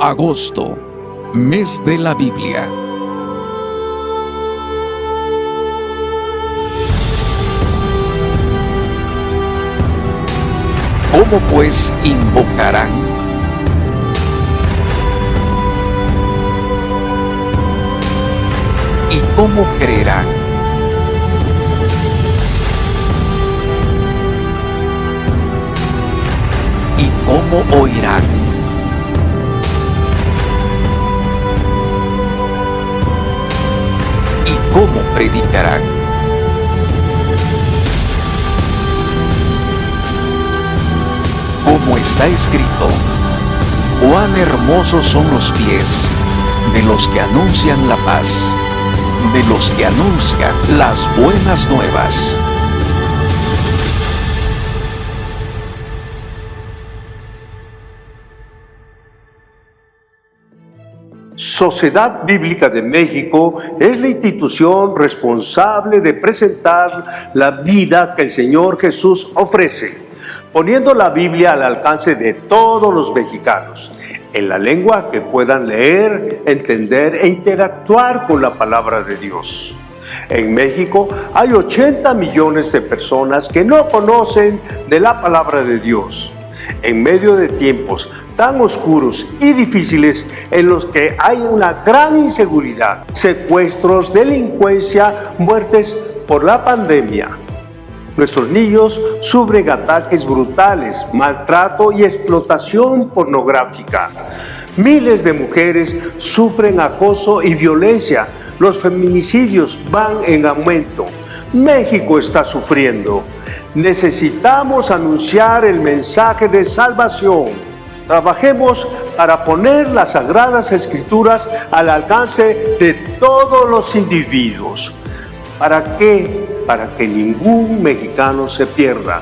Agosto, mes de la Biblia. ¿Cómo pues invocarán? ¿Y cómo creerán? ¿Y cómo oirán? ¿Y cómo predicarán? Como está escrito: cuán hermosos son los pies de los que anuncian la paz, de los que anuncian las buenas nuevas. Sociedad Bíblica de México es la institución responsable de presentar la vida que el Señor Jesús ofrece, poniendo la Biblia al alcance de todos los mexicanos, en la lengua que puedan leer, entender e interactuar con la palabra de Dios. En México hay 80 millones de personas que no conocen de la palabra de Dios. En medio de tiempos tan oscuros y difíciles en los que hay una gran inseguridad, secuestros, delincuencia, muertes por la pandemia, nuestros niños sufren ataques brutales, maltrato y explotación pornográfica. Miles de mujeres sufren acoso y violencia. Los feminicidios van en aumento. México está sufriendo. Necesitamos anunciar el mensaje de salvación. Trabajemos para poner las Sagradas Escrituras al alcance de todos los individuos. ¿Para qué? Para que ningún mexicano se pierda.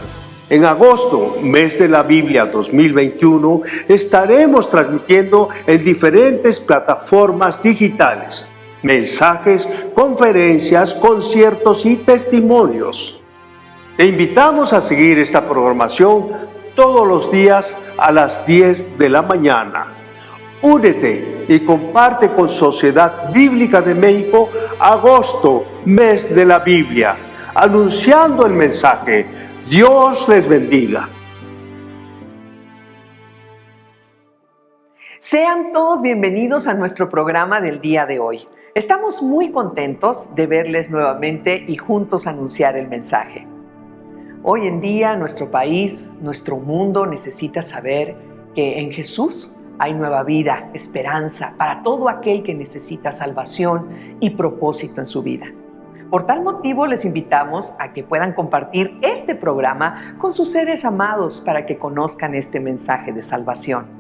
En agosto, mes de la Biblia 2021, estaremos transmitiendo en diferentes plataformas digitales mensajes, conferencias, conciertos y testimonios. Te invitamos a seguir esta programación todos los días a las 10 de la mañana. Únete y comparte con Sociedad Bíblica de México agosto, mes de la Biblia, anunciando el mensaje. Dios les bendiga. Sean todos bienvenidos a nuestro programa del día de hoy. Estamos muy contentos de verles nuevamente y juntos anunciar el mensaje. Hoy en día nuestro país, nuestro mundo necesita saber que en Jesús hay nueva vida, esperanza para todo aquel que necesita salvación y propósito en su vida. Por tal motivo les invitamos a que puedan compartir este programa con sus seres amados para que conozcan este mensaje de salvación.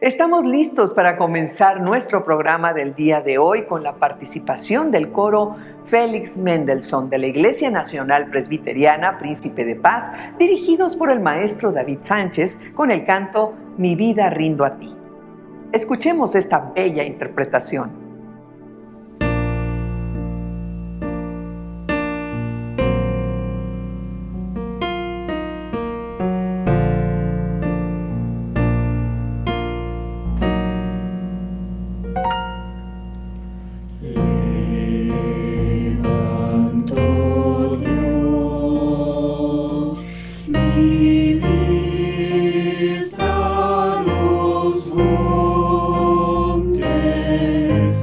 Estamos listos para comenzar nuestro programa del día de hoy con la participación del coro Félix Mendelssohn de la Iglesia Nacional Presbiteriana Príncipe de Paz, dirigidos por el maestro David Sánchez con el canto Mi vida rindo a ti. Escuchemos esta bella interpretación. Montes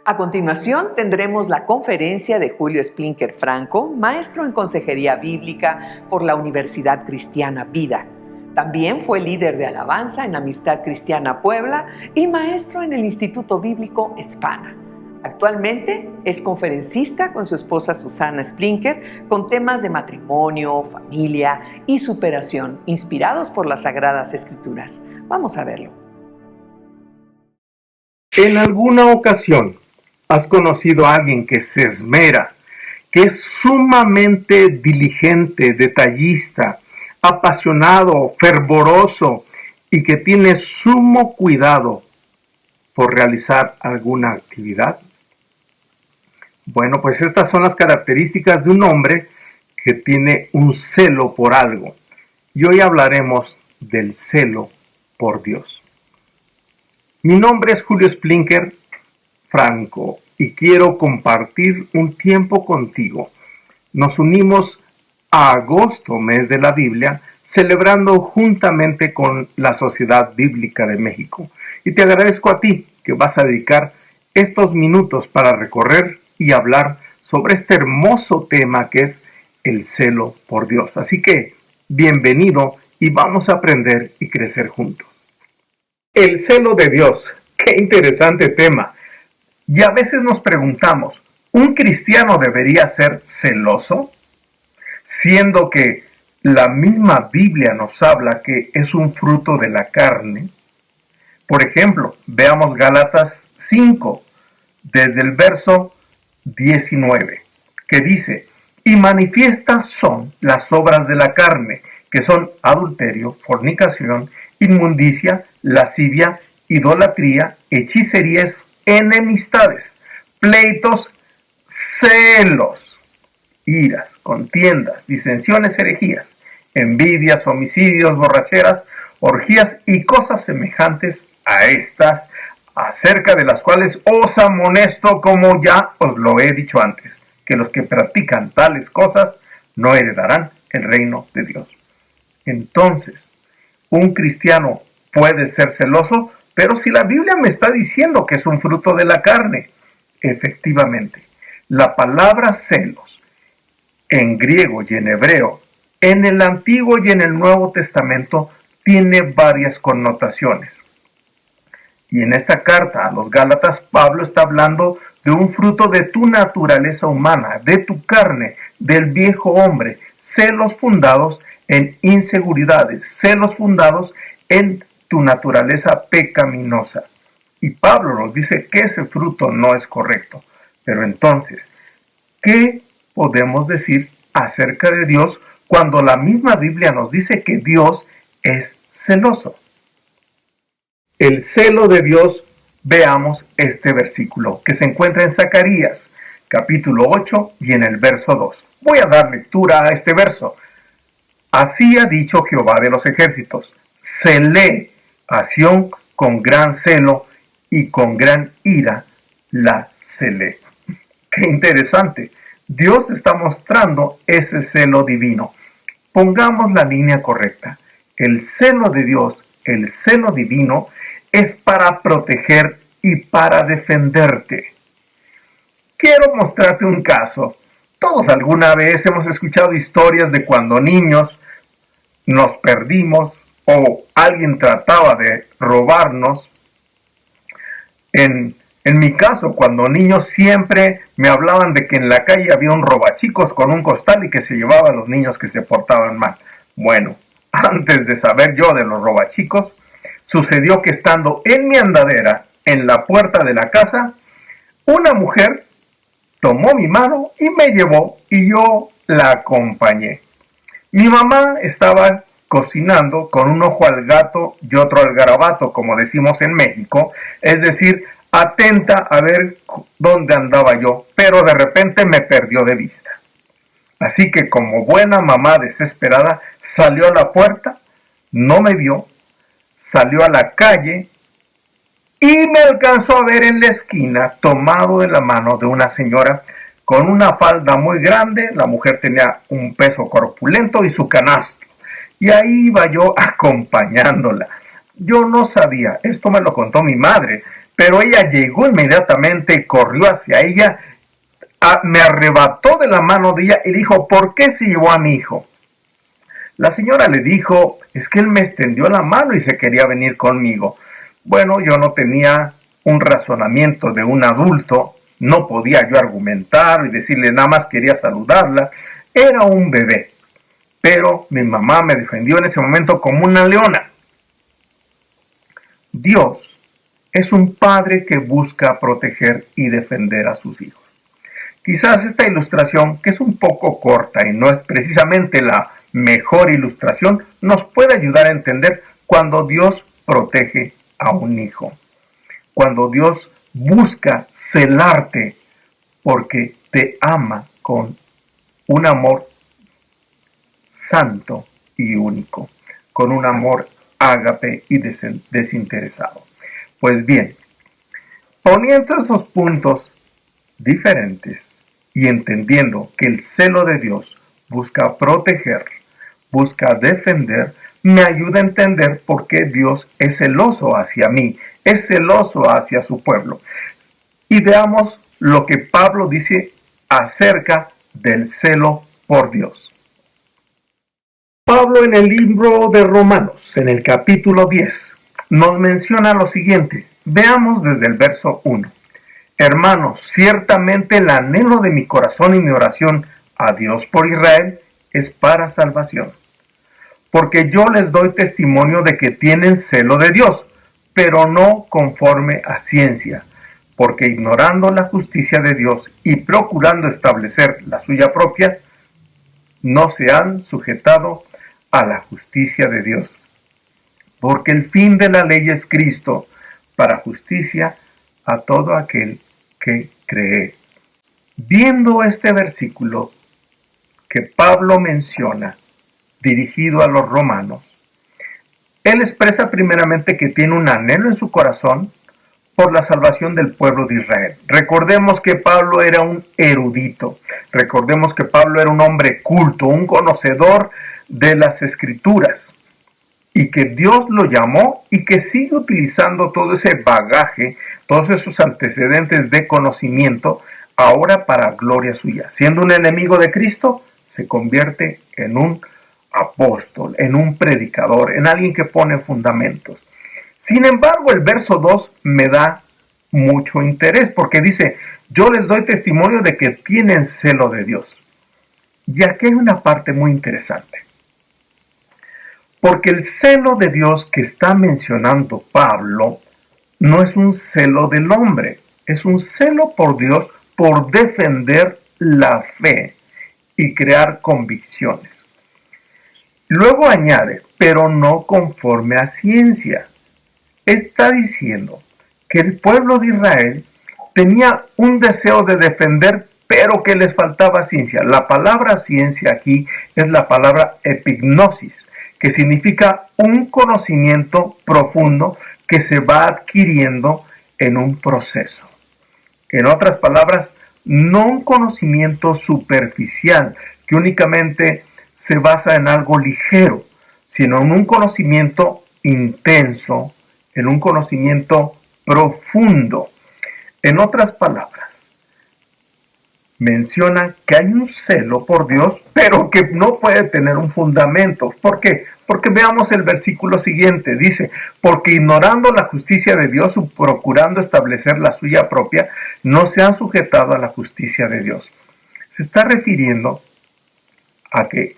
A continuación tendremos la conferencia de Julio Splinker Franco, maestro en Consejería Bíblica por la Universidad Cristiana Vida. También fue líder de alabanza en Amistad Cristiana Puebla y maestro en el Instituto Bíblico Hispana. Actualmente es conferencista con su esposa Susana Splinker con temas de matrimonio, familia y superación inspirados por las Sagradas Escrituras. Vamos a verlo. En alguna ocasión has conocido a alguien que se esmera, que es sumamente diligente, detallista, apasionado, fervoroso y que tiene sumo cuidado por realizar alguna actividad? Bueno, pues estas son las características de un hombre que tiene un celo por algo. Y hoy hablaremos del celo por Dios. Mi nombre es Julio Splinker Franco y quiero compartir un tiempo contigo. Nos unimos a agosto, mes de la Biblia, celebrando juntamente con la Sociedad Bíblica de México. Y te agradezco a ti que vas a dedicar estos minutos para recorrer y hablar sobre este hermoso tema que es el celo por Dios. Así que, bienvenido y vamos a aprender y crecer juntos. El celo de Dios, qué interesante tema. Y a veces nos preguntamos, ¿un cristiano debería ser celoso? Siendo que la misma Biblia nos habla que es un fruto de la carne. Por ejemplo, veamos Gálatas 5, desde el verso 19, que dice: y manifiestas son las obras de la carne, que son adulterio, fornicación, inmundicia, lascivia, idolatría, hechicerías, enemistades, pleitos, celos, iras, contiendas, disensiones, herejías, envidias, homicidios, borracheras, orgías y cosas semejantes a estas, acerca de las cuales os amonesto, como ya os lo he dicho antes, que los que practican tales cosas no heredarán el reino de Dios. Entonces, un cristiano puede ser celoso, pero si la Biblia me está diciendo que es un fruto de la carne, efectivamente, la palabra celos, en griego y en hebreo, en el Antiguo y en el Nuevo Testamento, tiene varias connotaciones. Y en esta carta a los Gálatas, Pablo está hablando de un fruto de tu naturaleza humana, de tu carne, del viejo hombre, celos fundados en inseguridades, celos fundados en tu naturaleza pecaminosa. Y Pablo nos dice que ese fruto no es correcto. Pero entonces, ¿qué podemos decir acerca de Dios cuando la misma Biblia nos dice que Dios es celoso? El celo de Dios, veamos este versículo que se encuentra en Zacarías, capítulo 8 y en el verso 2. Voy a dar lectura a este verso. Así ha dicho Jehová de los ejércitos: celé a Sión con gran celo y con gran ira la celé. Qué interesante. Dios está mostrando ese celo divino. Pongamos la línea correcta. El celo de Dios, el celo divino, es para proteger y para defenderte. Quiero mostrarte un caso. Todos alguna vez hemos escuchado historias de cuando niños nos perdimos o alguien trataba de robarnos. En mi caso, cuando niños siempre me hablaban de que en la calle había un robachicos con un costal y que se llevaba a los niños que se portaban mal. Bueno, antes de saber yo de los robachicos, sucedió que estando en mi andadera, en la puerta de la casa, una mujer tomó mi mano y me llevó y yo la acompañé. Mi mamá estaba cocinando con un ojo al gato y otro al garabato, como decimos en México, es decir, atenta a ver dónde andaba yo, pero de repente me perdió de vista. Así que como buena mamá desesperada, salió a la puerta, no me vio, salió a la calle y me alcanzó a ver en la esquina, tomado de la mano de una señora con una falda muy grande. La mujer tenía un peso corpulento y su canasto. Y ahí iba yo acompañándola. Yo no sabía, esto me lo contó mi madre, Pero ella llegó inmediatamente, corrió hacia ella, me arrebató de la mano de ella y dijo, ¿por qué se llevó a mi hijo? La señora le dijo, es que él me extendió la mano y se quería venir conmigo. Bueno, yo no tenía un razonamiento de un adulto, no podía yo argumentar y decirle, nada más quería saludarla. Era un bebé, pero mi mamá me defendió en ese momento como una leona. Dios es un padre que busca proteger y defender a sus hijos. Quizás esta ilustración, que es un poco corta y no es precisamente la mejor ilustración, nos puede ayudar a entender cuando Dios protege a un hijo. Cuando Dios busca celarte porque te ama con un amor santo y único, con un amor ágape y desinteresado. Pues bien, poniendo esos puntos diferentes y entendiendo que el celo de Dios busca proteger, busca defender, me ayuda a entender por qué Dios es celoso hacia mí, es celoso hacia su pueblo. Y veamos lo que Pablo dice acerca del celo por Dios. Pablo en el libro de Romanos, en el capítulo 10, nos menciona lo siguiente. Veamos desde el verso 1. Hermanos, ciertamente el anhelo de mi corazón y mi oración a Dios por Israel es para salvación. Porque yo les doy testimonio de que tienen celo de Dios, pero no conforme a ciencia, porque ignorando la justicia de Dios y procurando establecer la suya propia, no se han sujetado a la justicia de Dios. Porque el fin de la ley es Cristo, para justicia a todo aquel que cree. Viendo este versículo que Pablo menciona, dirigido a los romanos, él expresa primeramente que tiene un anhelo en su corazón por la salvación del pueblo de Israel. Recordemos que Pablo era un erudito, recordemos que Pablo era un hombre culto, un conocedor de las escrituras, y que Dios lo llamó y que sigue utilizando todo ese bagaje, todos esos antecedentes de conocimiento, ahora para gloria suya. Siendo un enemigo de Cristo, se convierte en un apóstol, en un predicador, en alguien que pone fundamentos. Sin embargo, el verso 2 me da mucho interés porque dice, yo les doy testimonio de que tienen celo de Dios. Y aquí hay una parte muy interesante. Porque el celo de Dios que está mencionando Pablo no es un celo del hombre, es un celo por Dios por defender la fe y crear convicciones. Luego añade, pero no conforme a ciencia. Está diciendo que el pueblo de Israel tenía un deseo de defender, pero que les faltaba ciencia. La palabra ciencia aquí es la palabra epignosis, que significa un conocimiento profundo que se va adquiriendo en un proceso. En otras palabras, no un conocimiento superficial que únicamente se basa en algo ligero, sino en un conocimiento intenso, en un conocimiento profundo. En otras palabras, menciona que hay un celo por Dios, pero que no puede tener un fundamento. ¿Por qué? Porque veamos el versículo siguiente. Dice, porque ignorando la justicia de Dios o procurando establecer la suya propia, no se han sujetado a la justicia de Dios. Se está refiriendo a que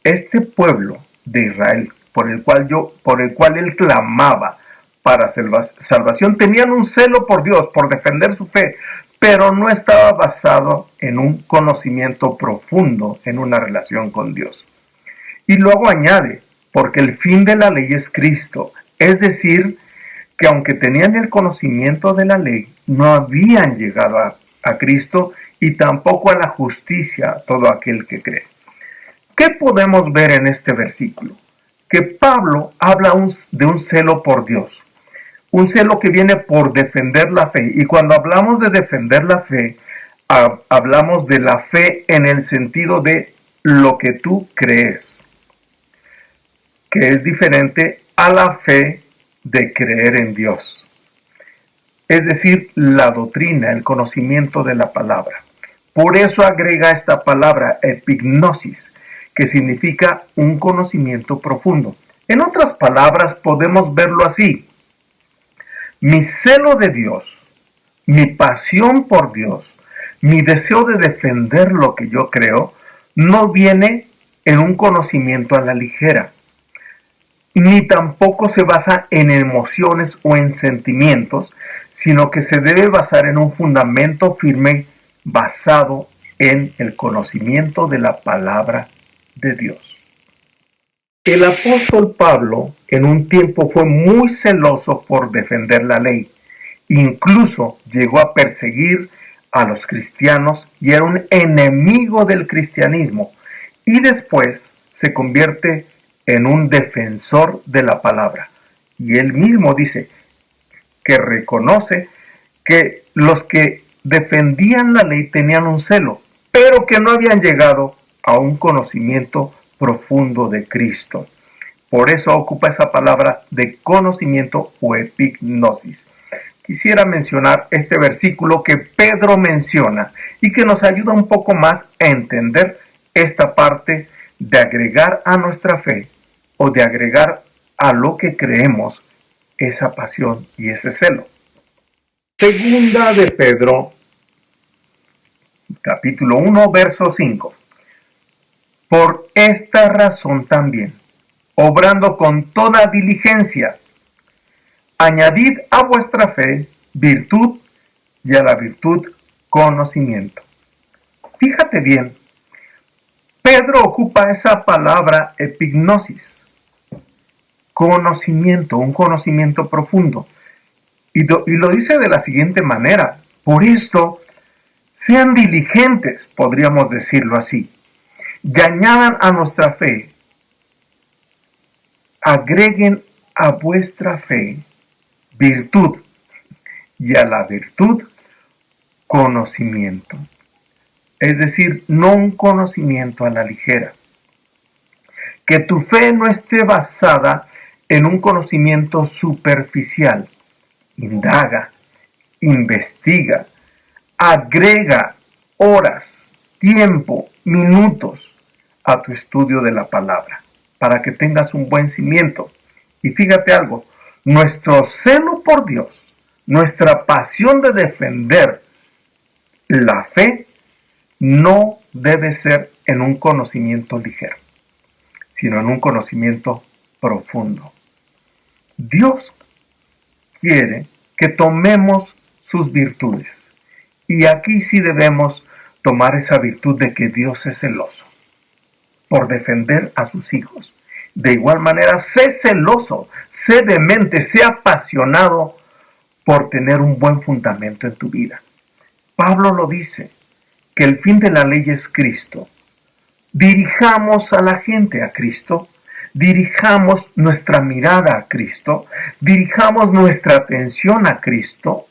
este pueblo de Israel, por el cual él clamaba para salvación, tenían un celo por Dios, por defender su fe, pero no estaba basado en un conocimiento profundo, en una relación con Dios. Y luego añade, porque el fin de la ley es Cristo, es decir, que aunque tenían el conocimiento de la ley, no habían llegado a Cristo y tampoco a la justicia todo aquel que cree. ¿Qué podemos ver en este versículo? Que Pablo habla de un celo por Dios, un celo que viene por defender la fe. Y cuando hablamos de defender la fe, hablamos de la fe en el sentido de lo que tú crees, que es diferente a la fe de creer en Dios. es decir, la doctrina, el conocimiento de la palabra. Por eso agrega esta palabra epignosis, que significa un conocimiento profundo. En otras palabras, podemos verlo así: mi celo de Dios, mi pasión por Dios, mi deseo de defender lo que yo creo, no viene en un conocimiento a la ligera, ni tampoco se basa en emociones o en sentimientos, sino que se debe basar en un fundamento firme basado en el conocimiento de la palabra de Dios. El apóstol Pablo en un tiempo fue muy celoso por defender la ley. Incluso llegó a perseguir a los cristianos y era un enemigo del cristianismo. Y después se convierte en un defensor de la palabra. Y él mismo dice que reconoce que los que defendían la ley tenían un celo, pero que no habían llegado a un conocimiento profundo de Cristo. Por eso ocupa esa palabra de conocimiento o epignosis. Quisiera mencionar este versículo que Pedro menciona y que nos ayuda un poco más a entender esta parte de agregar a nuestra fe o de agregar a lo que creemos esa pasión y ese celo. Segunda de Pedro, capítulo 1, verso 5. Por esta razón también, obrando con toda diligencia, añadid a vuestra fe virtud y a la virtud conocimiento. Fíjate bien, Pedro ocupa esa palabra epignosis, conocimiento, un conocimiento profundo. Y lo dice de la siguiente manera: por esto, sean diligentes, podríamos decirlo así, y añadan a nuestra fe, agreguen a vuestra fe virtud y a la virtud conocimiento. Es decir, no un conocimiento a la ligera. Que tu fe no esté basada en un conocimiento superficial. Indaga, investiga, agrega horas, tiempo, minutos a tu estudio de la palabra para que tengas un buen cimiento. Y fíjate algo, nuestro celo por Dios, nuestra pasión de defender la fe, no debe ser en un conocimiento ligero, sino en un conocimiento profundo. Dios quiere que tomemos sus virtudes. Y aquí sí debemos tomar esa virtud de que Dios es celoso por defender a sus hijos. De igual manera, sé celoso, sé demente, sé apasionado por tener un buen fundamento en tu vida. Pablo lo dice, que el fin de la ley es Cristo. Dirijamos a la gente a Cristo, dirijamos nuestra mirada a Cristo, dirijamos nuestra atención a Cristo,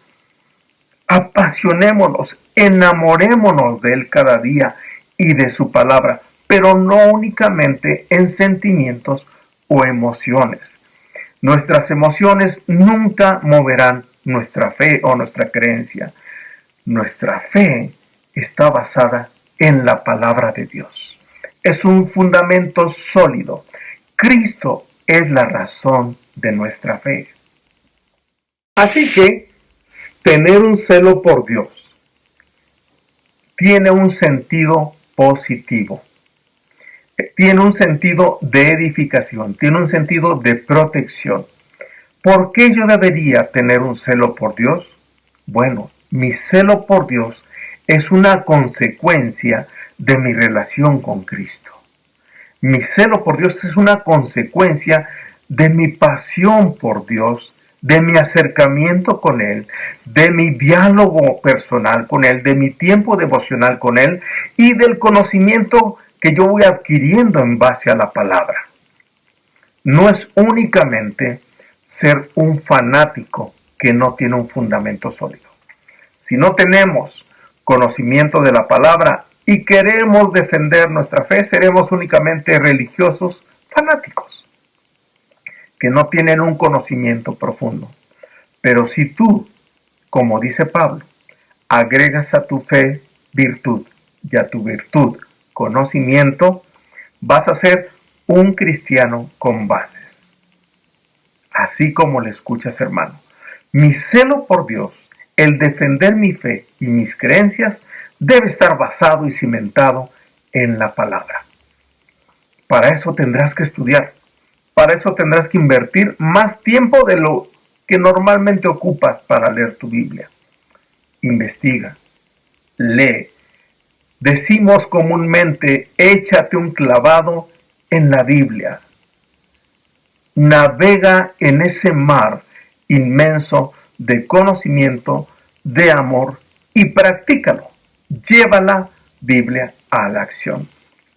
apasionémonos, enamorémonos de Él cada día y de su palabra, pero no únicamente en sentimientos o emociones. Nuestras emociones nunca moverán nuestra fe o nuestra creencia. Nuestra fe está basada en la palabra de Dios. Es un fundamento sólido. Cristo es la razón de nuestra fe. Así que tener un celo por Dios tiene un sentido positivo. Tiene un sentido de edificación, tiene un sentido de protección. ¿Por qué yo debería tener un celo por Dios? Bueno, mi celo por Dios es una consecuencia de mi relación con Cristo. Mi celo por Dios es una consecuencia de mi pasión por Dios, de mi acercamiento con Él, de mi diálogo personal con Él, de mi tiempo devocional con Él y del conocimiento que yo voy adquiriendo en base a la palabra. No es únicamente ser un fanático que no tiene un fundamento sólido. Si no tenemos conocimiento de la palabra y queremos defender nuestra fe, seremos únicamente religiosos fanáticos que no tienen un conocimiento profundo. Pero si tú como dice Pablo, agregas a tu fe virtud y a tu virtud conocimiento, vas a ser un cristiano con bases. Así como le escuchas, hermano. Mi celo por Dios, el defender mi fe y mis creencias, debe estar basado y cimentado en la palabra. Para eso tendrás que estudiar. Para eso tendrás que invertir más tiempo de lo que normalmente ocupas para leer tu Biblia. Investiga, lee. Decimos comúnmente, échate un clavado en la Biblia. Navega en ese mar inmenso de conocimiento, de amor y practícalo. Lleva la Biblia a la acción.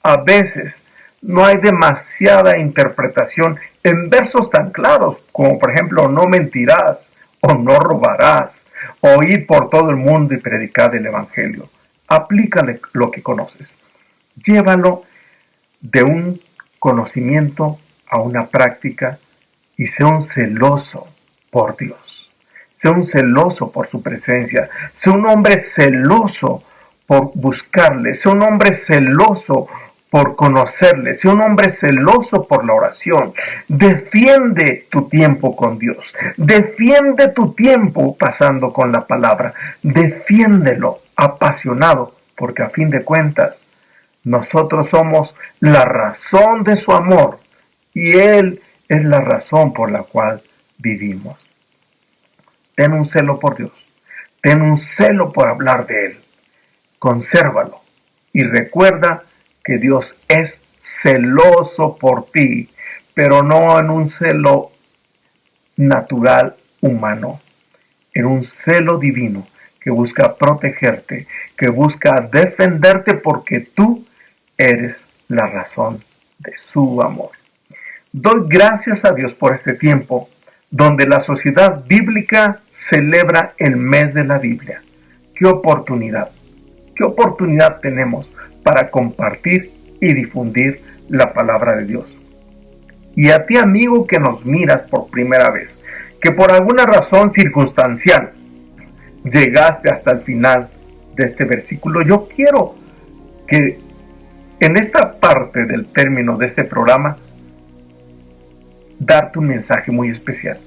A veces no hay demasiada interpretación en versos tan claros como por ejemplo no mentirás o no robarás o ir por todo el mundo y predicar el evangelio. Aplícale lo que conoces. Llévalo de un conocimiento a una práctica y sé un celoso por Dios. Sé un celoso por su presencia. Sé un hombre celoso por buscarle. Sé un hombre celoso por conocerle. Sé un hombre celoso por la oración. Defiende tu tiempo con Dios. Defiende tu tiempo pasando con la palabra. Defiéndelo apasionado, porque a fin de cuentas nosotros somos la razón de su amor y Él es la razón por la cual vivimos. Ten un celo por Dios. Ten un celo por hablar de Él. Consérvalo y recuerda que Dios es celoso por ti, pero no en un celo natural humano, en un celo divino que busca protegerte, que busca defenderte porque tú eres la razón de su amor. Doy gracias a Dios por este tiempo donde la sociedad bíblica celebra el mes de la Biblia. ¡Qué oportunidad! ¿Qué oportunidad tenemos para compartir y difundir la palabra de Dios? Y a ti, amigo, que nos miras por primera vez, que por alguna razón circunstancial llegaste hasta el final de este versículo, yo quiero que en esta parte del término de este programa darte un mensaje muy especial.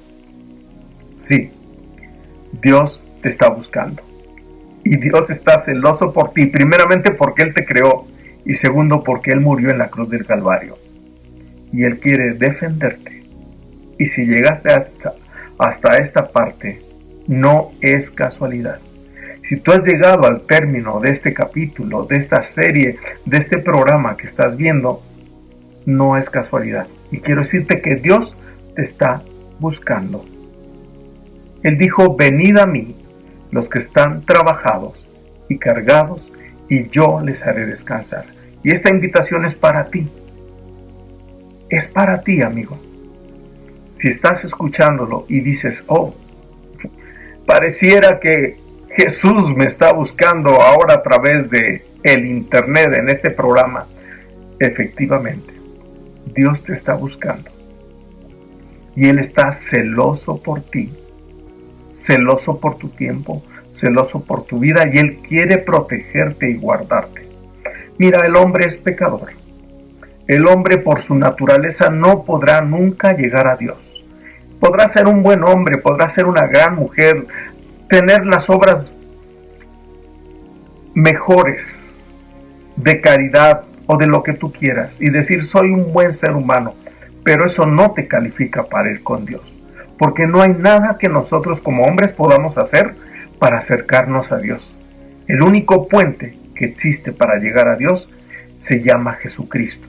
Sí, Dios te está buscando y Dios está celoso por ti, primeramente porque Él te creó y segundo porque Él murió en la cruz del Calvario y Él quiere defenderte. Y si llegaste hasta esta parte, no es casualidad. Si tú has llegado al término de este capítulo, de esta serie, de este programa que estás viendo, no es casualidad. Y quiero decirte que Dios te está buscando. Él dijo, venid a mí, los que están trabajados y cargados, y yo les haré descansar. Y esta invitación es para ti. Es para ti, amigo. Si estás escuchándolo y dices, oh, pareciera que Jesús me está buscando ahora a través de el internet en este programa. Efectivamente, Dios te está buscando. Y Él está celoso por ti, celoso por tu tiempo, celoso por tu vida y Él quiere protegerte y guardarte. Mira, el hombre es pecador. El hombre por su naturaleza no podrá nunca llegar a Dios. Podrá ser un buen hombre, podrá ser una gran mujer, tener las obras mejores de caridad o de lo que tú quieras y decir soy un buen ser humano, pero eso no te califica para ir con Dios, porque no hay nada que nosotros como hombres podamos hacer para acercarnos a Dios. El único puente que existe para llegar a Dios se llama Jesucristo.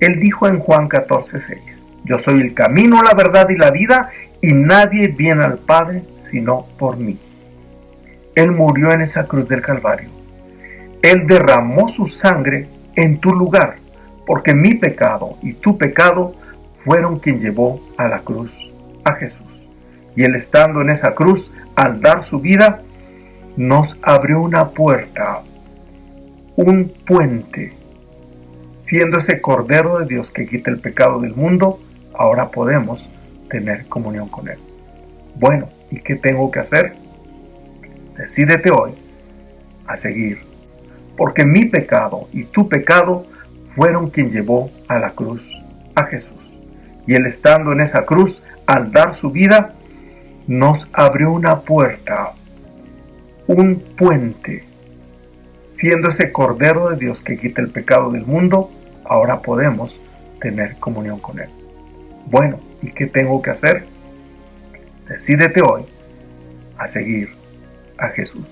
Él dijo en Juan 14:6, yo soy el camino, la verdad y la vida, y nadie viene al Padre sino por mí. Él murió en esa cruz del Calvario. Él derramó su sangre en tu lugar, porque mi pecado y tu pecado fueron quien llevó a la cruz a Jesús. Y Él estando en esa cruz, al dar su vida, nos abrió una puerta, un puente. Siendo ese Cordero de Dios que quita el pecado del mundo, ahora podemos tener comunión con Él. Bueno, ¿y qué tengo que hacer? Decídete hoy a seguir, porque mi pecado y tu pecado fueron quien llevó a la cruz a Jesús. Y Él, estando en esa cruz, al dar su vida, nos abrió una puerta, un puente. Siendo ese Cordero de Dios que quita el pecado del mundo, ahora podemos tener comunión con Él. Bueno, ¿y qué tengo que hacer? Decídete hoy a seguir a Jesús.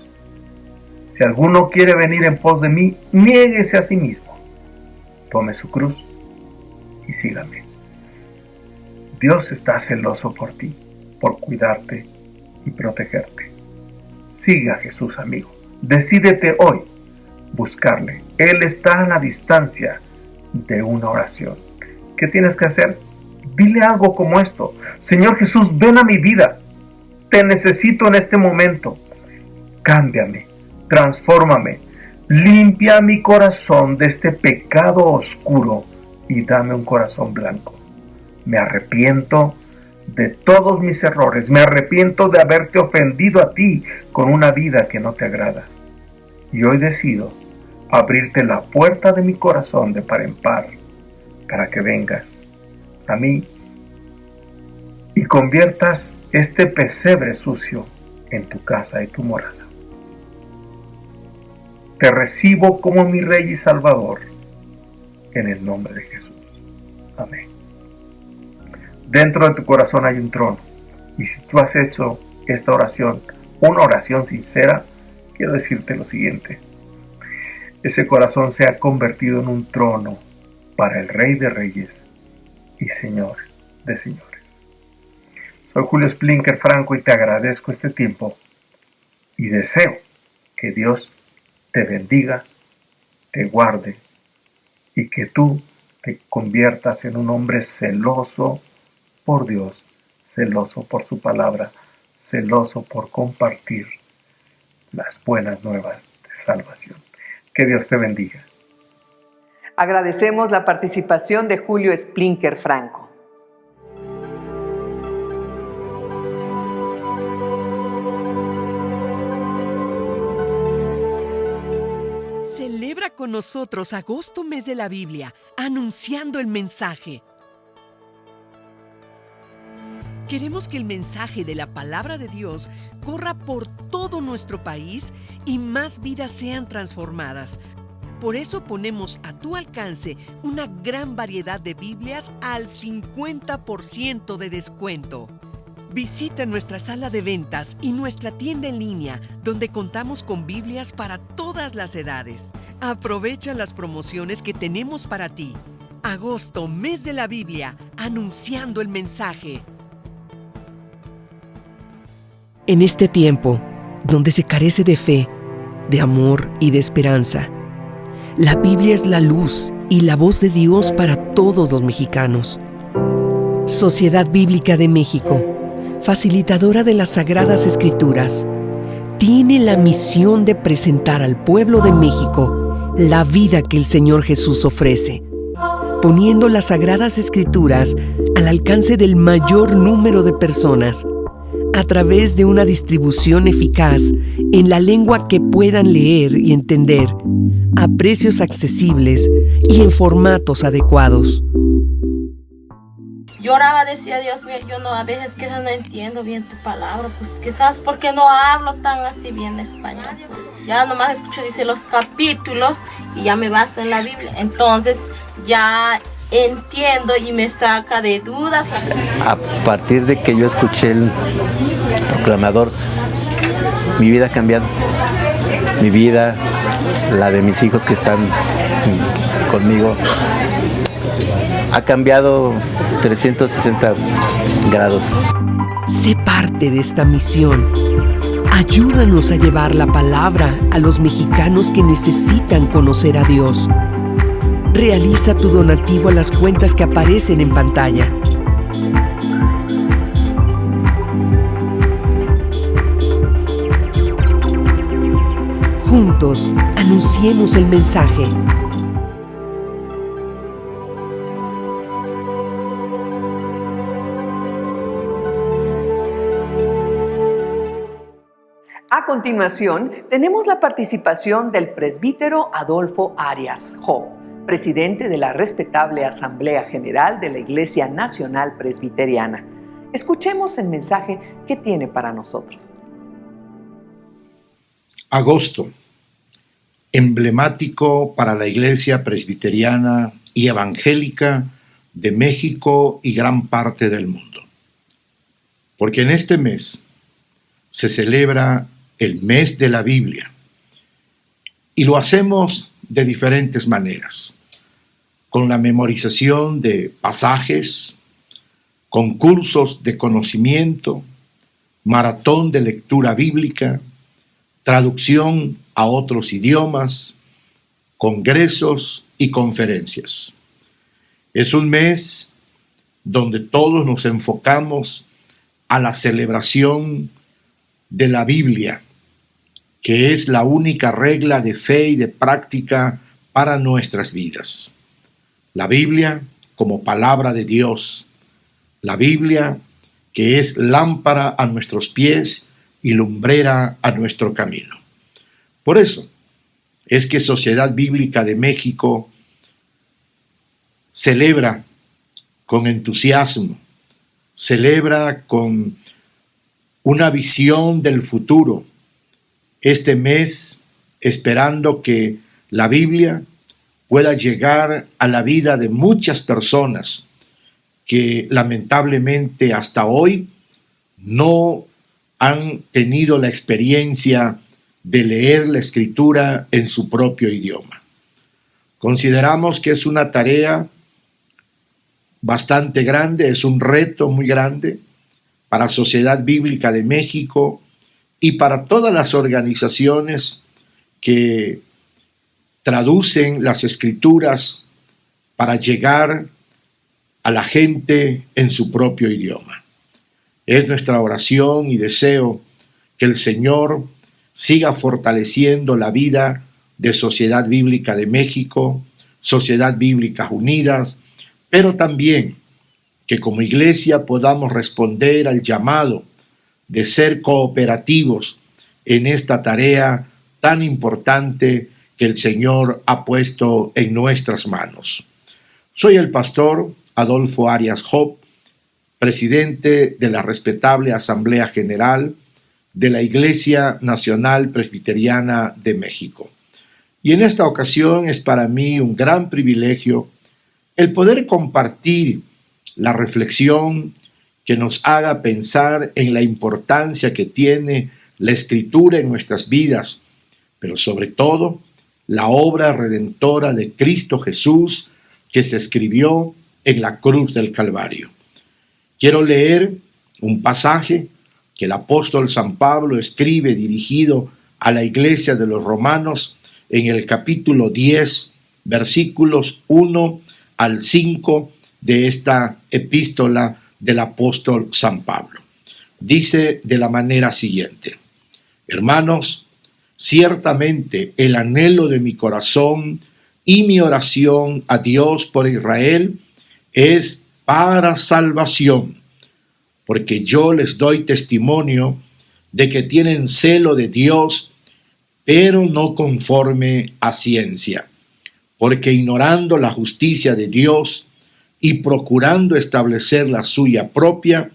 Si alguno quiere venir en pos de mí, niéguese a sí mismo, tome su cruz y sígame. Dios está celoso por ti, por cuidarte y protegerte. Sigue a Jesús, amigo. Decídete hoy buscarle. Él está a la distancia de una oración. ¿Qué tienes que hacer? Dile algo como esto: Señor Jesús, ven a mi vida. Te necesito en este momento. Cámbiame, transfórmame, limpia mi corazón de este pecado oscuro y dame un corazón blanco. Me arrepiento de todos mis errores. Me arrepiento de haberte ofendido a ti con una vida que no te agrada. Y hoy decido abrirte la puerta de mi corazón de par en par para que vengas a mí y conviertas este pesebre sucio en tu casa y tu morada. Te recibo como mi Rey y Salvador, en el nombre de Jesús. Amén. Dentro de tu corazón hay un trono, y si tú has hecho esta oración, una oración sincera, quiero decirte lo siguiente: ese corazón se ha convertido en un trono para el Rey de Reyes y Señor de Señores. Soy Julio Splinker Franco y te agradezco este tiempo y deseo que Dios te bendiga, te guarde y que tú te conviertas en un hombre celoso por Dios, celoso por su palabra, celoso por compartir las buenas nuevas de salvación. Que Dios te bendiga. Agradecemos la participación de Julio Splinker Franco. Celebra con nosotros agosto, mes de la Biblia, anunciando el mensaje. Queremos que el mensaje de la palabra de Dios corra por todo nuestro país y más vidas sean transformadas. Por eso ponemos a tu alcance una gran variedad de Biblias al 50% de descuento. Visita nuestra sala de ventas y nuestra tienda en línea, donde contamos con Biblias para todas las edades. Aprovecha las promociones que tenemos para ti. Agosto, mes de la Biblia, anunciando el mensaje. En este tiempo, donde se carece de fe, de amor y de esperanza, la Biblia es la luz y la voz de Dios para todos los mexicanos. Sociedad Bíblica de México, facilitadora de las Sagradas Escrituras, tiene la misión de presentar al pueblo de México la vida que el Señor Jesús ofrece, poniendo las Sagradas Escrituras al alcance del mayor número de personas, a través de una distribución eficaz en la lengua que puedan leer y entender, a precios accesibles y en formatos adecuados. Yo oraba, decía: Dios mío, yo no, a veces que no entiendo bien tu palabra, pues quizás porque no hablo tan así bien español. Ya nomás escucho, dice, los capítulos y ya me baso en la Biblia. Entonces ya entiendo y me saca de dudas. A partir de que yo escuché el proclamador, mi vida ha cambiado. Mi vida, la de mis hijos que están conmigo, ha cambiado 360 grados. Sé parte de esta misión. Ayúdanos a llevar la palabra a los mexicanos que necesitan conocer a Dios. Realiza tu donativo a las cuentas que aparecen en pantalla. Juntos, anunciemos el mensaje. Ha continuación, tenemos la participación del presbítero Adolfo Arias Job, presidente de la respetable Asamblea General de la Iglesia Nacional Presbiteriana. Escuchemos el mensaje que tiene para nosotros. Agosto, emblemático para la Iglesia Presbiteriana y Evangélica de México y gran parte del mundo. Porque en este mes se celebra el mes de la Biblia y lo hacemos de diferentes maneras, con la memorización de pasajes, concursos de conocimiento, maratón de lectura bíblica, traducción a otros idiomas, congresos y conferencias. Es un mes donde todos nos enfocamos a la celebración de la Biblia, que es la única regla de fe y de práctica para nuestras vidas. La Biblia como palabra de Dios, la Biblia que es lámpara a nuestros pies y lumbrera a nuestro camino. Por eso es que Sociedad Bíblica de México celebra con entusiasmo, celebra con una visión del futuro este mes, esperando que la Biblia pueda llegar a la vida de muchas personas que lamentablemente hasta hoy no han tenido la experiencia de leer la Escritura en su propio idioma. Consideramos que es una tarea bastante grande, es un reto muy grande para Sociedad Bíblica de México y para todas las organizaciones que traducen las Escrituras para llegar a la gente en su propio idioma. Es nuestra oración y deseo que el Señor siga fortaleciendo la vida de Sociedad Bíblica de México, Sociedad Bíblicas Unidas, pero también que como iglesia podamos responder al llamado de ser cooperativos en esta tarea tan importante que el Señor ha puesto en nuestras manos. Soy el pastor Adolfo Arias Job, presidente de la respetable Asamblea General de la Iglesia Nacional Presbiteriana de México. Y en esta ocasión es para mí un gran privilegio el poder compartir la reflexión que nos haga pensar en la importancia que tiene la Escritura en nuestras vidas, pero sobre todo la obra redentora de Cristo Jesús que se escribió en la cruz del Calvario. Quiero leer un pasaje que el apóstol San Pablo escribe dirigido a la iglesia de los Romanos en el capítulo 10, versículos 1 al 5 de esta epístola del apóstol San Pablo. Dice de la manera siguiente: hermanos, ciertamente el anhelo de mi corazón y mi oración a Dios por Israel es para salvación, porque yo les doy testimonio de que tienen celo de Dios, pero no conforme a ciencia, porque ignorando la justicia de Dios y procurando establecer la suya propia,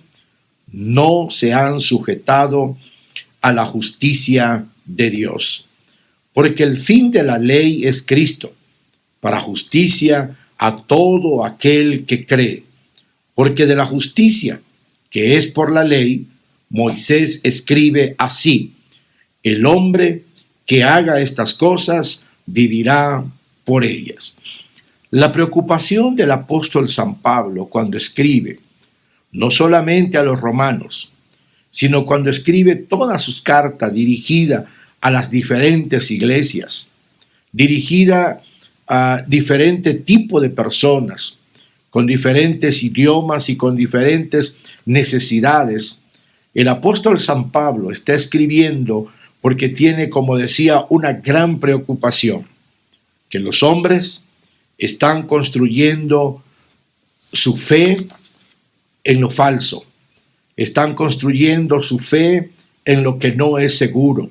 no se han sujetado a la justicia de Dios. Porque el fin de la ley es Cristo, para justicia a todo aquel que cree. Porque de la justicia que es por la ley, Moisés escribe así: el hombre que haga estas cosas vivirá por ellas. La preocupación del apóstol San Pablo cuando escribe, no solamente a los romanos, sino cuando escribe todas sus cartas dirigida a las diferentes iglesias, dirigida a diferente tipo de personas, con diferentes idiomas y con diferentes necesidades. El apóstol San Pablo está escribiendo porque tiene, como decía, una gran preocupación, que los hombres están construyendo su fe en lo falso, están construyendo su fe en lo que no es seguro,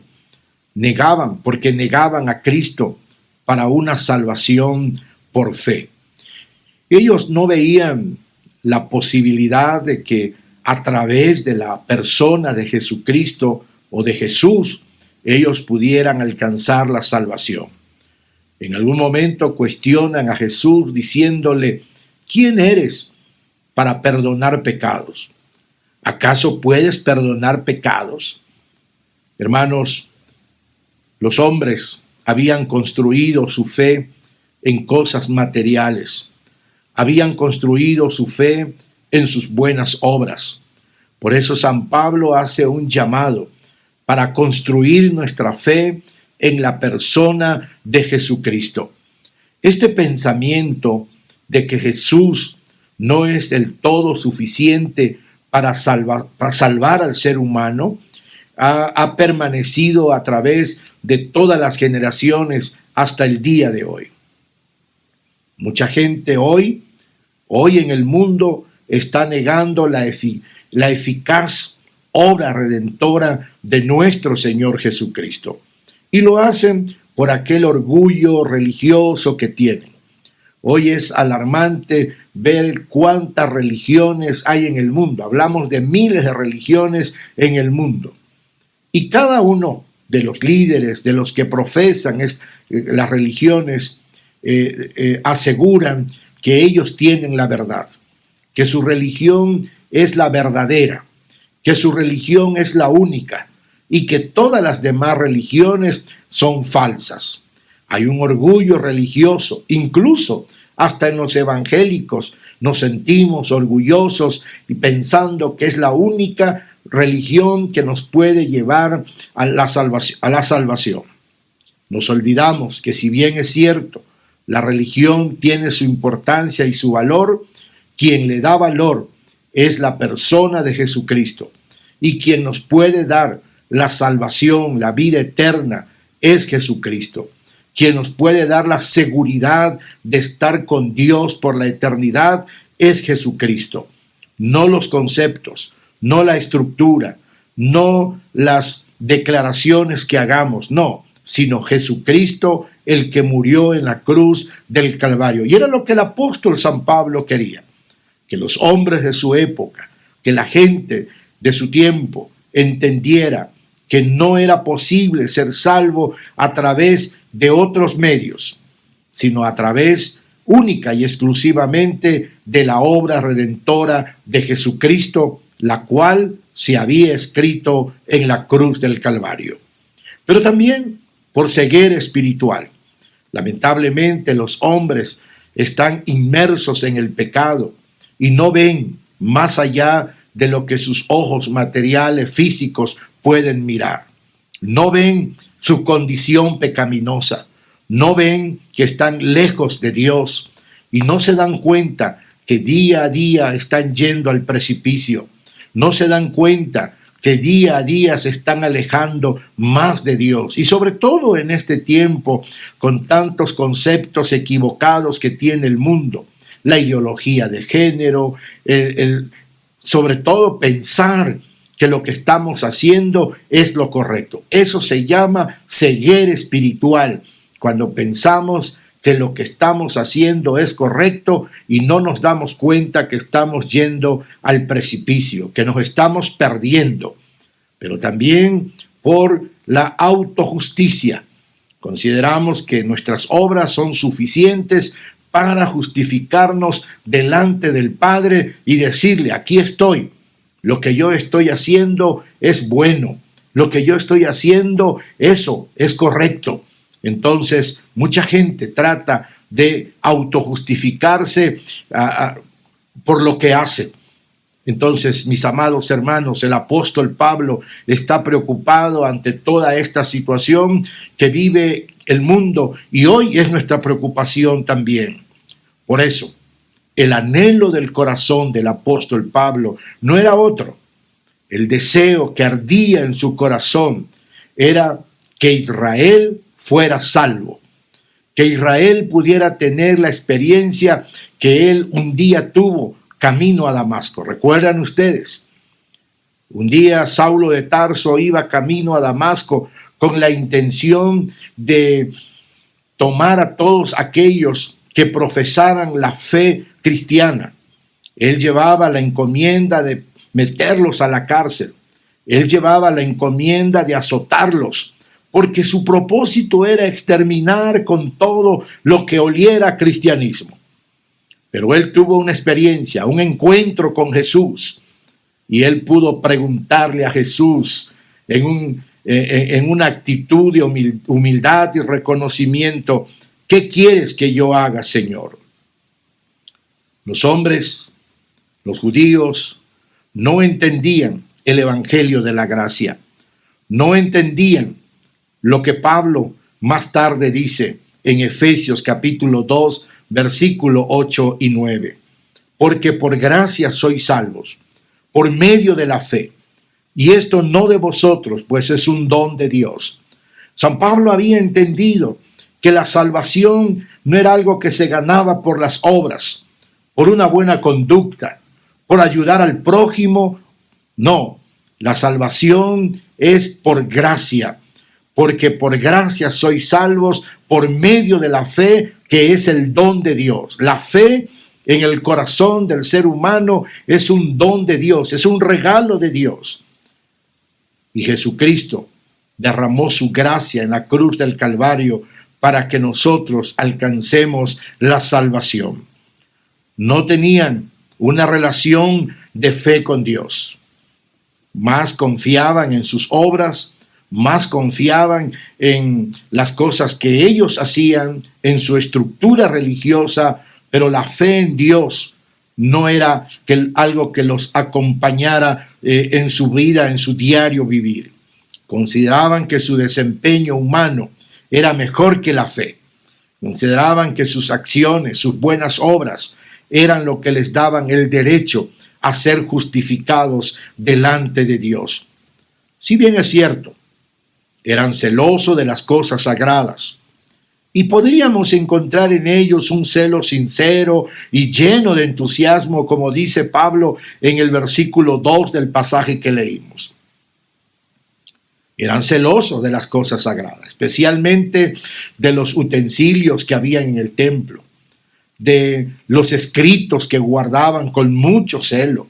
Negaban, porque negaban a Cristo para una salvación por fe. Ellos no veían la posibilidad de que a través de la persona de Jesucristo o de Jesús, ellos pudieran alcanzar la salvación. En algún momento cuestionan a Jesús diciéndole: ¿quién eres para perdonar pecados? ¿Acaso puedes perdonar pecados? Hermanos, los hombres habían construido su fe en cosas materiales, habían construido su fe en sus buenas obras. Por eso San Pablo hace un llamado para construir nuestra fe en la persona de Jesucristo. Este pensamiento de que Jesús no es del todo suficiente para salvar al ser humano ha permanecido a través de todas las generaciones hasta el día de hoy. Mucha gente hoy en el mundo está negando la eficaz obra redentora de nuestro Señor Jesucristo. Y lo hacen por aquel orgullo religioso que tienen. Hoy es alarmante ver cuántas religiones hay en el mundo. Hablamos de miles de religiones en el mundo. Y cada uno de los líderes, de los que profesan las religiones, aseguran que ellos tienen la verdad, que su religión es la verdadera, que su religión es la única y que todas las demás religiones son falsas. Hay un orgullo religioso, incluso hasta en los evangélicos nos sentimos orgullosos y pensando que es la única religión que nos puede llevar a la salvación. Nos olvidamos que, si bien es cierto, la religión tiene su importancia y su valor, quien le da valor es la persona de Jesucristo, y quien nos puede dar la salvación, la vida eterna, es Jesucristo. Quien nos puede dar la seguridad de estar con Dios por la eternidad es Jesucristo. No los conceptos, no la estructura, no las declaraciones que hagamos, no, sino Jesucristo, el que murió en la cruz del Calvario. Y era lo que el apóstol San Pablo quería, que los hombres de su época, que la gente de su tiempo entendiera que no era posible ser salvo a través de otros medios, sino a través única y exclusivamente de la obra redentora de Jesucristo, la cual se había escrito en la cruz del Calvario. Pero también por ceguera espiritual. Lamentablemente los hombres están inmersos en el pecado y no ven más allá de lo que sus ojos materiales, físicos, pueden mirar. No ven su condición pecaminosa, no ven que están lejos de Dios y no se dan cuenta que día a día están yendo al precipicio. No se dan cuenta que día a día se están alejando más de Dios. Y sobre todo en este tiempo, con tantos conceptos equivocados que tiene el mundo, la ideología de género, sobre todo pensar que lo que estamos haciendo es lo correcto. Eso se llama ceguera espiritual, cuando pensamos que lo que estamos haciendo es correcto y no nos damos cuenta que estamos yendo al precipicio, que nos estamos perdiendo. Pero también por la autojusticia. Consideramos que nuestras obras son suficientes para justificarnos delante del Padre y decirle: aquí estoy, lo que yo estoy haciendo es bueno, lo que yo estoy haciendo, eso es correcto. Entonces, mucha gente trata de autojustificarse por lo que hace. Entonces, mis amados hermanos, el apóstol Pablo está preocupado ante toda esta situación que vive el mundo, y hoy es nuestra preocupación también. Por eso, el anhelo del corazón del apóstol Pablo no era otro. El deseo que ardía en su corazón era que Israel fuera salvo, que Israel pudiera tener la experiencia que él un día tuvo camino a Damasco. ¿Recuerdan ustedes? Un día Saulo de Tarso iba camino a Damasco con la intención de tomar a todos aquellos que profesaran la fe cristiana. Él llevaba la encomienda de meterlos a la cárcel. Él llevaba la encomienda de azotarlos, porque su propósito era exterminar con todo lo que oliera a cristianismo. Pero él tuvo una experiencia, un encuentro con Jesús, y él pudo preguntarle a Jesús en una actitud de humildad y reconocimiento: ¿qué quieres que yo haga, Señor? Los hombres, los judíos, no entendían el evangelio de la gracia. No entendían lo que Pablo más tarde dice en Efesios capítulo 2, versículo 8 y 9. Porque por gracia sois salvos, por medio de la fe. Y esto no de vosotros, pues es un don de Dios. San Pablo había entendido que la salvación no era algo que se ganaba por las obras, por una buena conducta, por ayudar al prójimo. No, la salvación es por gracia, porque por gracia sois salvos por medio de la fe, que es el don de Dios. La fe en el corazón del ser humano es un don de Dios, es un regalo de Dios. Y Jesucristo derramó su gracia en la cruz del Calvario para que nosotros alcancemos la salvación. No tenían una relación de fe con Dios. Más confiaban en sus obras, más confiaban en las cosas que ellos hacían, en su estructura religiosa, pero la fe en Dios no era algo que los acompañara en su vida, en su diario vivir. Consideraban que su desempeño humano era mejor que la fe. Consideraban que sus acciones, sus buenas obras, eran lo que les daban el derecho a ser justificados delante de Dios. Si bien es cierto, eran celosos de las cosas sagradas, y podríamos encontrar en ellos un celo sincero y lleno de entusiasmo, como dice Pablo en el versículo 2 del pasaje que leímos. Eran celosos de las cosas sagradas, especialmente de los utensilios que había en el templo, de los escritos que guardaban con mucho celo.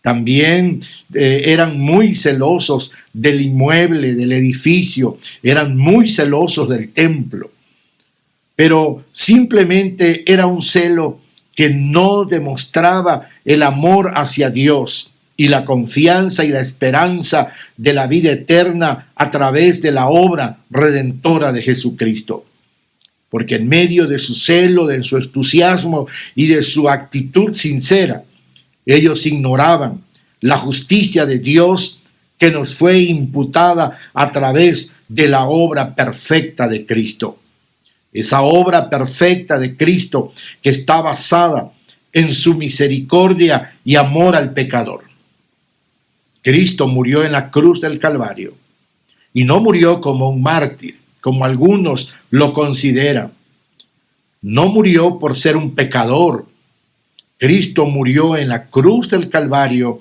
También eran muy celosos del inmueble, del edificio, eran muy celosos del templo. Pero simplemente era un celo que no demostraba el amor hacia Dios y la confianza y la esperanza de la vida eterna a través de la obra redentora de Jesucristo. Porque en medio de su celo, de su entusiasmo y de su actitud sincera, ellos ignoraban la justicia de Dios que nos fue imputada a través de la obra perfecta de Cristo. Esa obra perfecta de Cristo que está basada en su misericordia y amor al pecador. Cristo murió en la cruz del Calvario y no murió como un mártir, como algunos lo consideran. No murió por ser un pecador. Cristo murió en la cruz del Calvario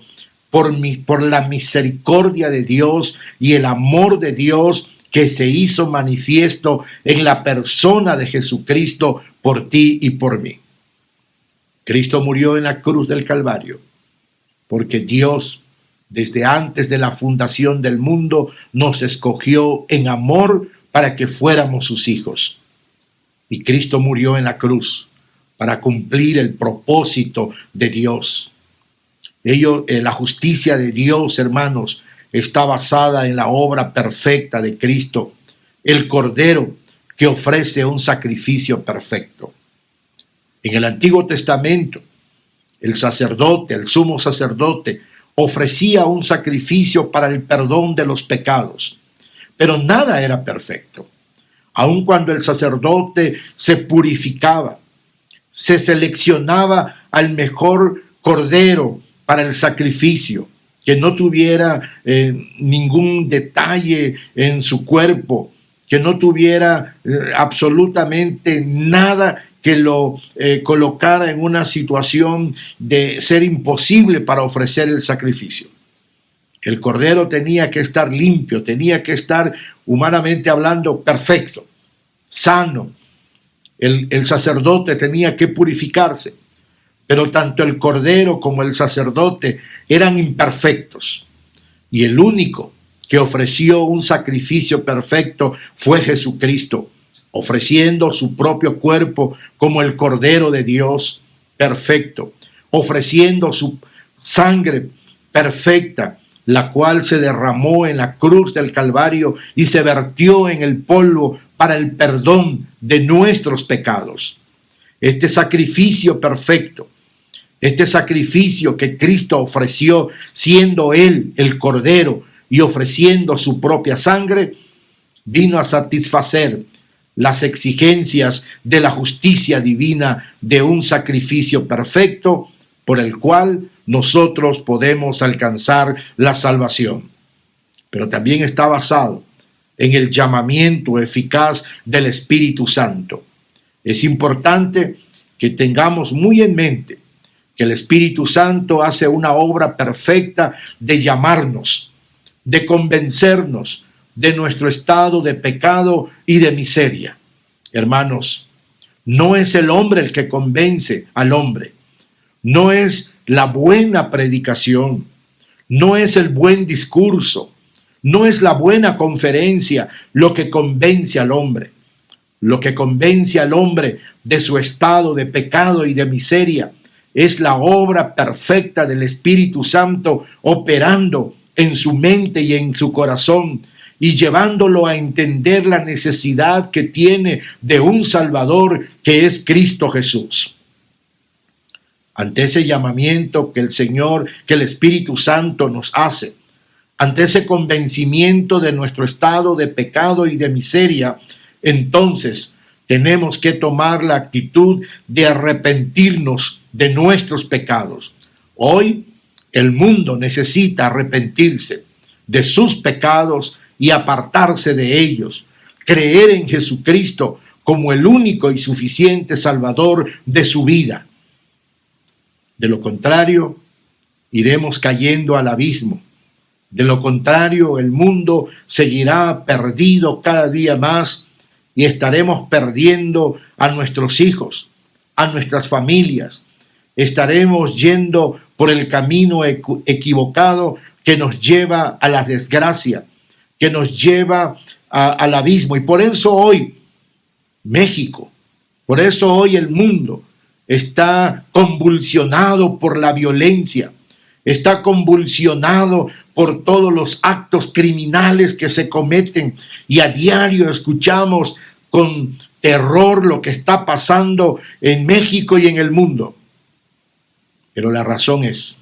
por la misericordia de Dios y el amor de Dios que se hizo manifiesto en la persona de Jesucristo por ti y por mí. Cristo murió en la cruz del Calvario porque Dios, desde antes de la fundación del mundo, nos escogió en amor para que fuéramos sus hijos. Y Cristo murió en la cruz para cumplir el propósito de Dios. La justicia de Dios, hermanos, está basada en la obra perfecta de Cristo, el Cordero que ofrece un sacrificio perfecto. En el Antiguo Testamento, el sacerdote, el sumo sacerdote, ofrecía un sacrificio para el perdón de los pecados, pero nada era perfecto. Aun cuando el sacerdote se purificaba, se seleccionaba al mejor cordero para el sacrificio, que no tuviera ningún detalle en su cuerpo, que no tuviera absolutamente nada que lo colocara en una situación de ser imposible para ofrecer el sacrificio. El cordero tenía que estar limpio, tenía que estar, humanamente hablando, perfecto, sano. El sacerdote tenía que purificarse, pero tanto el cordero como el sacerdote eran imperfectos. Y el único que ofreció un sacrificio perfecto fue Jesucristo, ofreciendo su propio cuerpo como el Cordero de Dios perfecto, ofreciendo su sangre perfecta, la cual se derramó en la cruz del Calvario y se vertió en el polvo para el perdón de nuestros pecados. Este sacrificio perfecto, este sacrificio que Cristo ofreció, siendo Él el Cordero y ofreciendo su propia sangre, vino a satisfacer las exigencias de la justicia divina de un sacrificio perfecto por el cual nosotros podemos alcanzar la salvación. Pero también está basado en el llamamiento eficaz del Espíritu Santo. Es importante que tengamos muy en mente que el Espíritu Santo hace una obra perfecta de llamarnos, de convencernos de nuestro estado de pecado y de miseria. Hermanos, no es el hombre el que convence al hombre, no es la buena predicación, no es el buen discurso, no es la buena conferencia lo que convence al hombre. Lo que convence al hombre de su estado de pecado y de miseria es la obra perfecta del Espíritu Santo operando en su mente y en su corazón y llevándolo a entender la necesidad que tiene de un Salvador que es Cristo Jesús. Ante ese llamamiento que el Espíritu Santo nos hace, ante ese convencimiento de nuestro estado de pecado y de miseria, entonces tenemos que tomar la actitud de arrepentirnos de nuestros pecados. Hoy el mundo necesita arrepentirse de sus pecados y apartarse de ellos, creer en Jesucristo como el único y suficiente Salvador de su vida. De lo contrario, iremos cayendo al abismo. De lo contrario, el mundo seguirá perdido cada día más y estaremos perdiendo a nuestros hijos, a nuestras familias. Estaremos yendo por el camino equivocado que nos lleva a la desgracia, que nos lleva al abismo. Y por eso hoy México, por eso hoy el mundo está convulsionado por la violencia, está convulsionado por todos los actos criminales que se cometen, y a diario escuchamos con terror lo que está pasando en México y en el mundo. Pero la razón es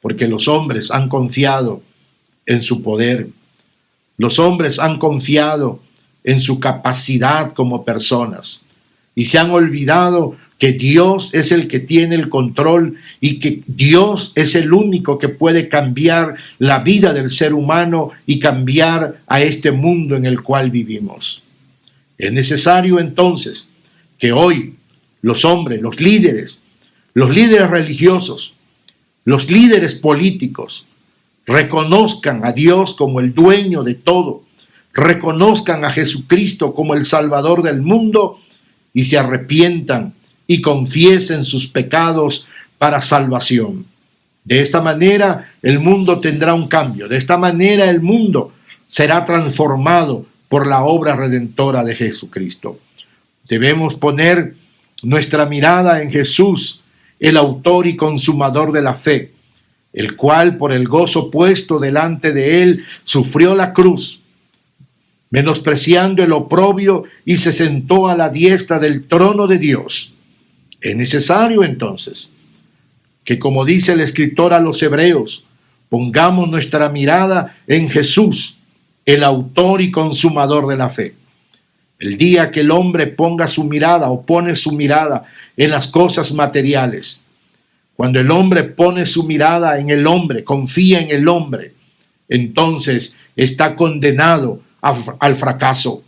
porque los hombres han confiado en su poder, los hombres han confiado en su capacidad como personas y se han olvidado que Dios es el que tiene el control y que Dios es el único que puede cambiar la vida del ser humano y cambiar a este mundo en el cual vivimos. Es necesario entonces que hoy los hombres, los líderes religiosos, los líderes políticos reconozcan a Dios como el dueño de todo, reconozcan a Jesucristo como el Salvador del mundo y se arrepientan y confiesen sus pecados para salvación. De esta manera el mundo tendrá un cambio, de esta manera el mundo será transformado por la obra redentora de Jesucristo. Debemos poner nuestra mirada en Jesús, el autor y consumador de la fe, el cual por el gozo puesto delante de él sufrió la cruz, menospreciando el oprobio, y se sentó a la diestra del trono de Dios. Es necesario entonces que, como dice el escritor a los Hebreos, pongamos nuestra mirada en Jesús, el autor y consumador de la fe. El día que el hombre ponga su mirada o pone su mirada en las cosas materiales, cuando el hombre pone su mirada en el hombre, confía en el hombre, entonces está condenado al fracaso,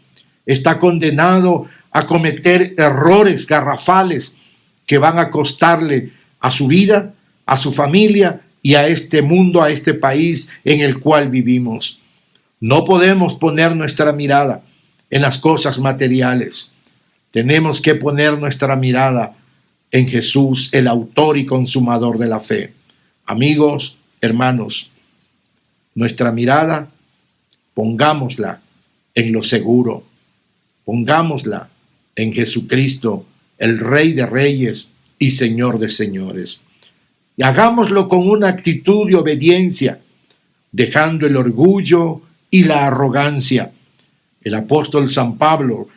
está condenado a cometer errores garrafales que van a costarle a su vida, a su familia y a este mundo, a este país en el cual vivimos. No podemos poner nuestra mirada en las cosas materiales. Tenemos que poner nuestra mirada en Jesús, el autor y consumador de la fe. Amigos, hermanos, nuestra mirada pongámosla en lo seguro, pongámosla en Jesucristo, el Rey de Reyes y Señor de Señores. Y hagámoslo con una actitud de obediencia, dejando el orgullo y la arrogancia. El apóstol San Pablo,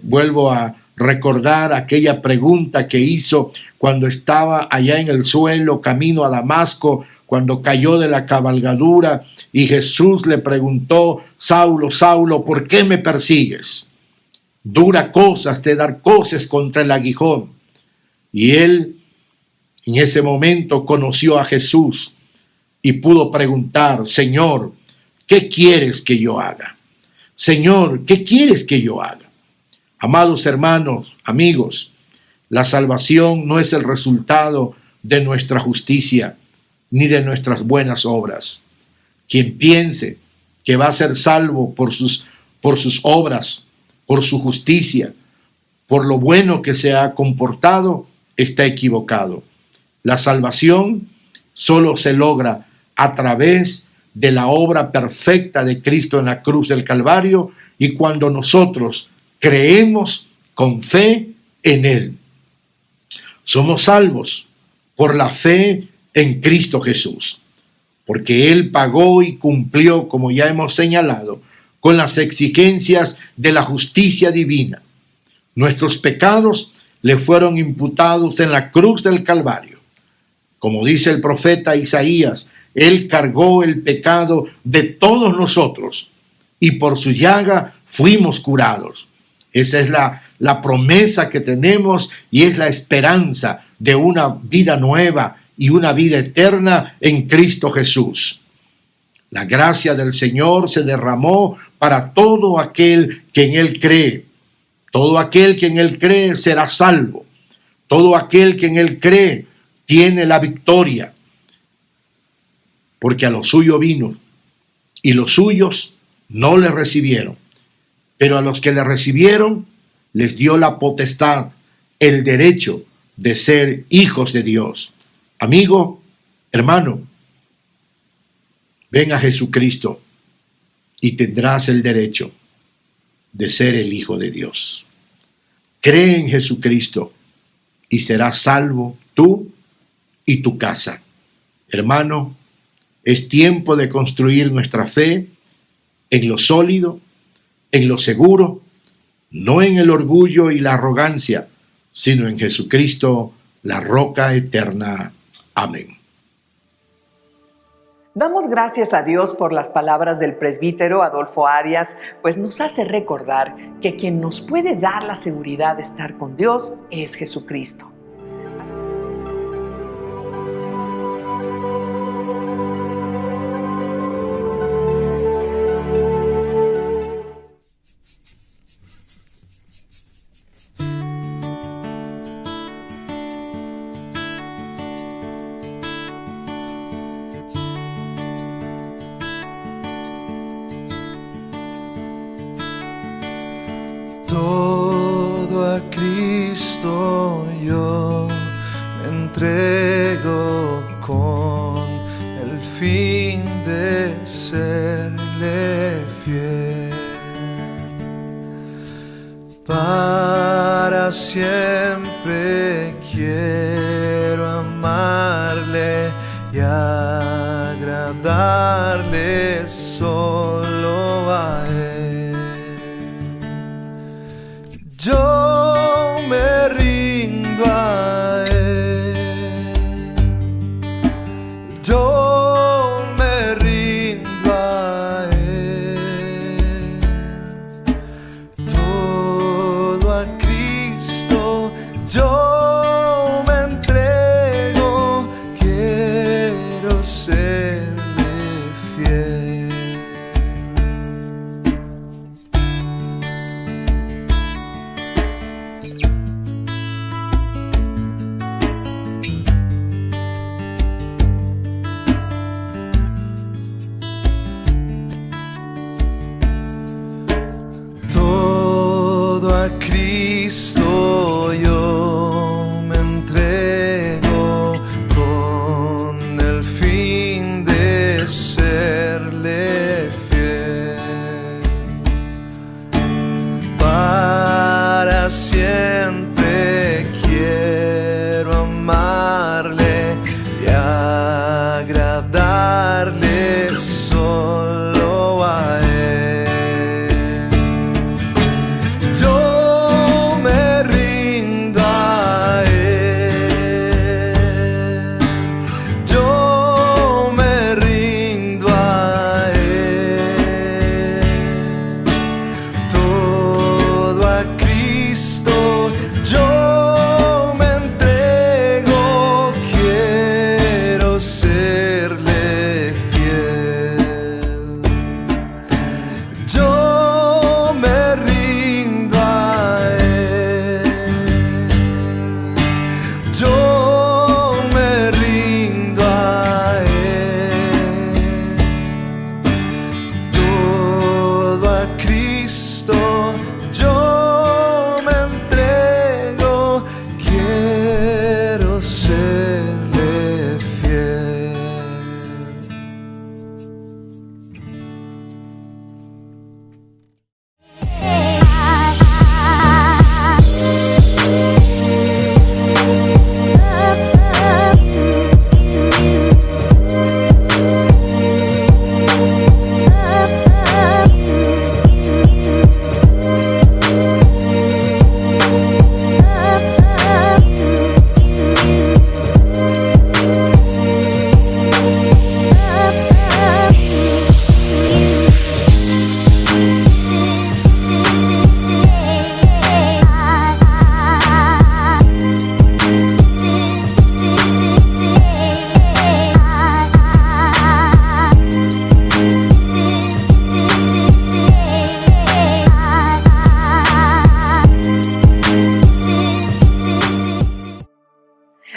vuelvo a recordar aquella pregunta que hizo cuando estaba allá en el suelo, camino a Damasco, cuando cayó de la cabalgadura y Jesús le preguntó: Saulo, Saulo, ¿por qué me persigues? Dura cosas te dar coces contra el aguijón. Y él en ese momento conoció a Jesús y pudo preguntar: Señor, ¿qué quieres que yo haga? Señor, ¿qué quieres que yo haga? Amados hermanos, amigos, la salvación no es el resultado de nuestra justicia ni de nuestras buenas obras. Quien piense que va a ser salvo por sus obras, por su justicia, por lo bueno que se ha comportado, está equivocado. La salvación solo se logra a través de la obra perfecta de Cristo en la cruz del Calvario y cuando nosotros creemos con fe en Él. Somos salvos por la fe en Cristo Jesús, porque Él pagó y cumplió, como ya hemos señalado, con las exigencias de la justicia divina. Nuestros pecados le fueron imputados en la cruz del Calvario. Como dice el profeta Isaías, Él cargó el pecado de todos nosotros y por su llaga fuimos curados. Esa es la promesa que tenemos y es la esperanza de una vida nueva y una vida eterna en Cristo Jesús. La gracia del Señor se derramó para todo aquel que en Él cree. Todo aquel que en Él cree será salvo. Todo aquel que en Él cree tiene la victoria. Porque a lo suyo vino y los suyos no le recibieron. Pero a los que le recibieron les dio la potestad, el derecho de ser hijos de Dios. Amigo, hermano, ven a Jesucristo y tendrás el derecho de ser el Hijo de Dios. Cree en Jesucristo y serás salvo tú y tu casa. Hermano, es tiempo de construir nuestra fe en lo sólido, en lo seguro, no en el orgullo y la arrogancia, sino en Jesucristo, la roca eterna. Amén. Damos gracias a Dios por las palabras del presbítero Adolfo Arias, pues nos hace recordar que quien nos puede dar la seguridad de estar con Dios es Jesucristo. Todo a Cristo yo me entrego con el fin de serle fiel. Para siempre quiero amarle y agradarle solo a Él. Yo me rindo a Él, yo me rindo a Él, todo a Cristo yo me entrego, quiero Cristo yo me entrego con el fin de serle fiel. Para siempre quiero amarle y agradarle solo a Él. Yo me rindo a Él. Yo me rindo a Él. Todo a Cristo yo me entrego, quiero serle fiel. Yo me rindo a Él. Yo me rindo a Él. Todo a Cristo yo me entrego, quiero serle fiel.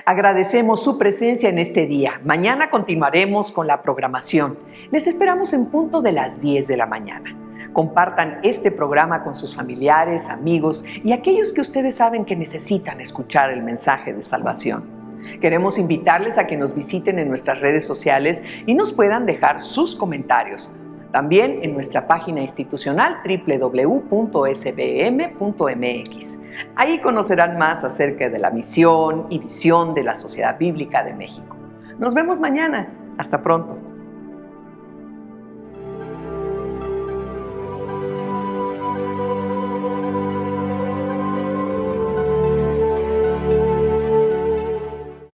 Agradecemos su presencia en este día. Mañana continuaremos con la programación. Les esperamos en punto de las 10 de la mañana. Compartan este programa con sus familiares, amigos y aquellos que ustedes saben que necesitan escuchar el mensaje de salvación. Queremos invitarles a que nos visiten en nuestras redes sociales y nos puedan dejar sus comentarios. También en nuestra página institucional www.sbm.mx. Ahí conocerán más acerca de la misión y visión de la Sociedad Bíblica de México. Nos vemos mañana. Hasta pronto.